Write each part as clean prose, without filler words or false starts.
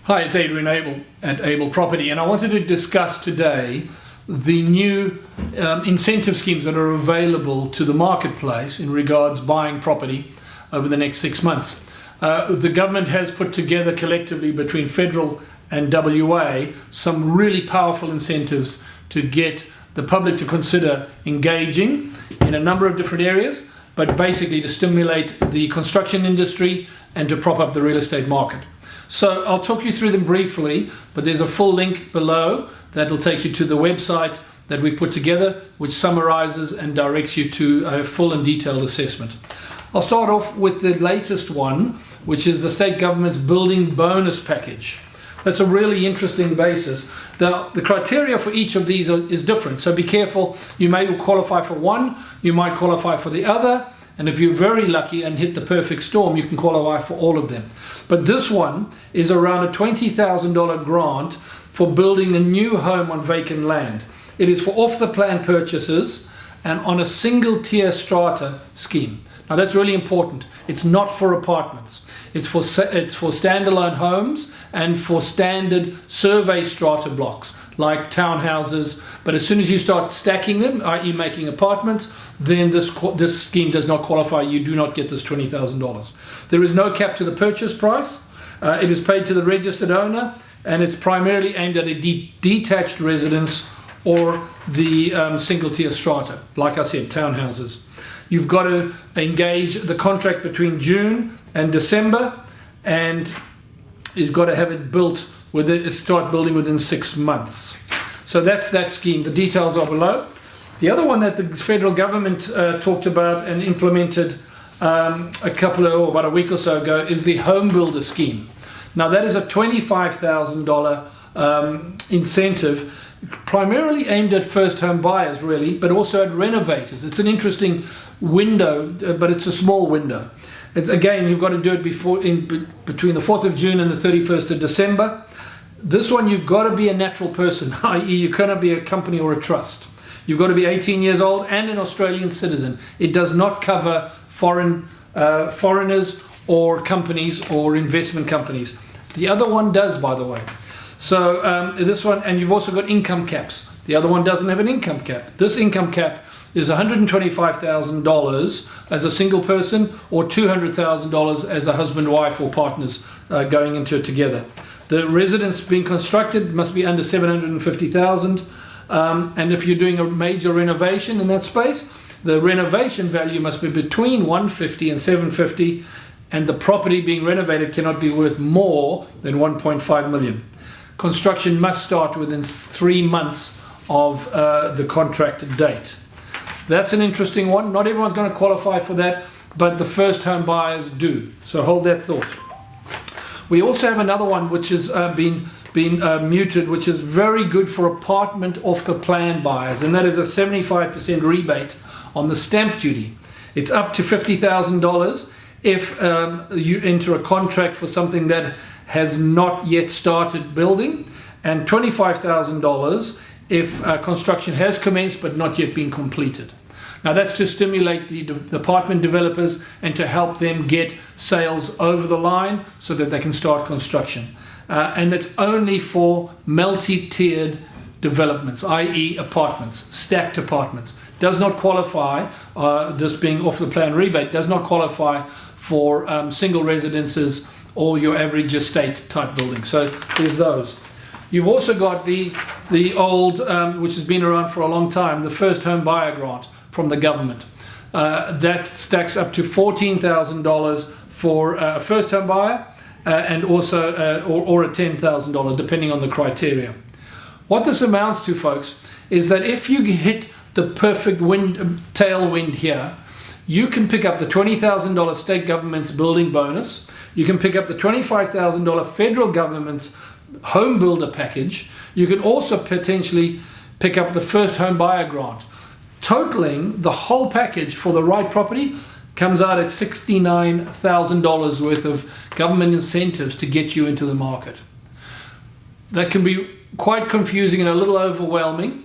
Hi, it's Adrian Abel at Abel Property, and I wanted to discuss today the new incentive schemes that are available to the marketplace in regards buying property over the next 6 months. The government has put together collectively between federal and WA some really powerful incentives to get the public to consider engaging in a number of different areas, but basically to stimulate the construction industry and to prop up the real estate market. So I'll talk you through them briefly, but there's a full link below that will take you to the website that we've put together, which summarizes and directs you to a full and detailed assessment. I'll start off with the latest one, which is the state government's building bonus package. That's a really interesting basis. The criteria for each of these is different, so be careful. You may qualify for one, you might qualify for the other, and if you're very lucky and hit the perfect storm, you can qualify for all of them. But this one is around a $20,000 grant for building a new home on vacant land. It is for off-the-plan purchases and on a single tier strata scheme. Now that's really important. It's not for apartments. It's for standalone homes and for standard survey strata blocks like townhouses. But as soon as you start stacking them, i.e. making apartments, then this scheme does not qualify. You do not get this $20,000. There is no cap to the purchase price. It is paid to the registered owner, and it's primarily aimed at a detached residence or the single tier strata, like I said, townhouses. You've got to engage the contract between June and December, and you've got to have it built start building within 6 months. So that's that scheme. The details are below. The other one that the federal government talked about and implemented about a week or so ago is the home builder scheme. Now that is a $25,000 incentive, primarily aimed at first home buyers really, but also at renovators. It's an interesting window, but it's a small window. Again, you've got to do it between the 4th of June and the 31st of December. This one, you've got to be a natural person, i.e. you cannot be a company or a trust. You've got to be 18 years old and an Australian citizen. It does not cover foreigners or companies or investment companies. The other one does, by the way. So this one, and you've also got income caps. The other one doesn't have an income cap. This income cap is $125,000 as a single person or $200,000 as a husband, wife, or partners going into it together. The residence being constructed must be under $750,000, and if you're doing a major renovation in that space, the renovation value must be between $150,000 and $750,000, and the property being renovated cannot be worth more than $1.5 million. Construction must start within 3 months of the contracted date. That's an interesting one. Not everyone's going to qualify for that, but the first home buyers do. So hold that thought. We also have another one which has been muted, which is very good for apartment off the plan buyers, and that is a 75% rebate on the stamp duty. It's up to $50,000 if you enter a contract for something that has not yet started building, and $25,000 if construction has commenced but not yet been completed. Now that's to stimulate the apartment developers and to help them get sales over the line so that they can start construction. And it's only for multi-tiered developments, i.e. apartments, stacked apartments. Does not qualify, this being off the plan rebate, does not qualify for single residences or your average estate type building. So there's those. You've also got the old, which has been around for a long time, the first home buyer grant from the government. That stacks up to $14,000 for a first home buyer and also or a $10,000 depending on the criteria. What this amounts to, folks, is that if you hit the perfect tailwind here, you can pick up the $20,000 state government's building bonus, you can pick up the $25,000 federal government's home builder package, you can also potentially pick up the first home buyer grant. Totaling the whole package for the right property comes out at $69,000 worth of government incentives to get you into the market. That can be quite confusing and a little overwhelming.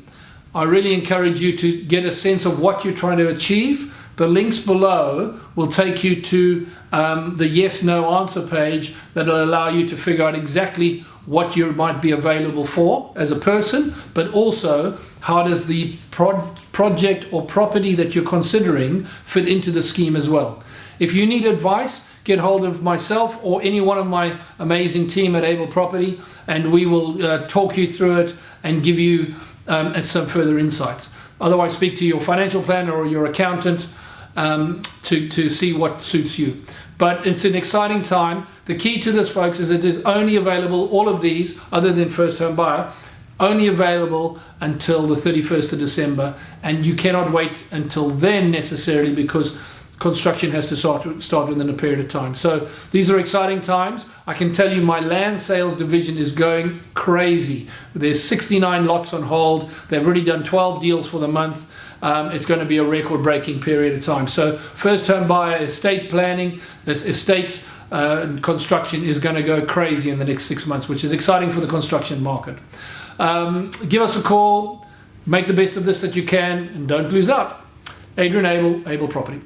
I really encourage you to get a sense of what you're trying to achieve. The links below will take you to the yes/no answer page that will allow you to figure out exactly what you might be available for as a person, but also how does the project or property that you're considering fit into the scheme as well. If you need advice, get hold of myself or any one of my amazing team at Able Property, and we will talk you through it and give you some further insights. Otherwise, speak to your financial planner or your accountant to see what suits you. But it's an exciting time. The key to this, folks, is it is only available, all of these, other than first home buyer, only available until the 31st of December, and you cannot wait until then necessarily, because construction has to start within a period of time. So these are exciting times. I can tell you my land sales division is going crazy. There's 69 lots on hold. They've already done 12 deals for the month. It's going to be a record-breaking period of time. So first home buyer, estate planning, estates construction is going to go crazy in the next 6 months, which is exciting for the construction market. Give us a call, make the best of this that you can, and don't lose out. Adrian Able, Able Property.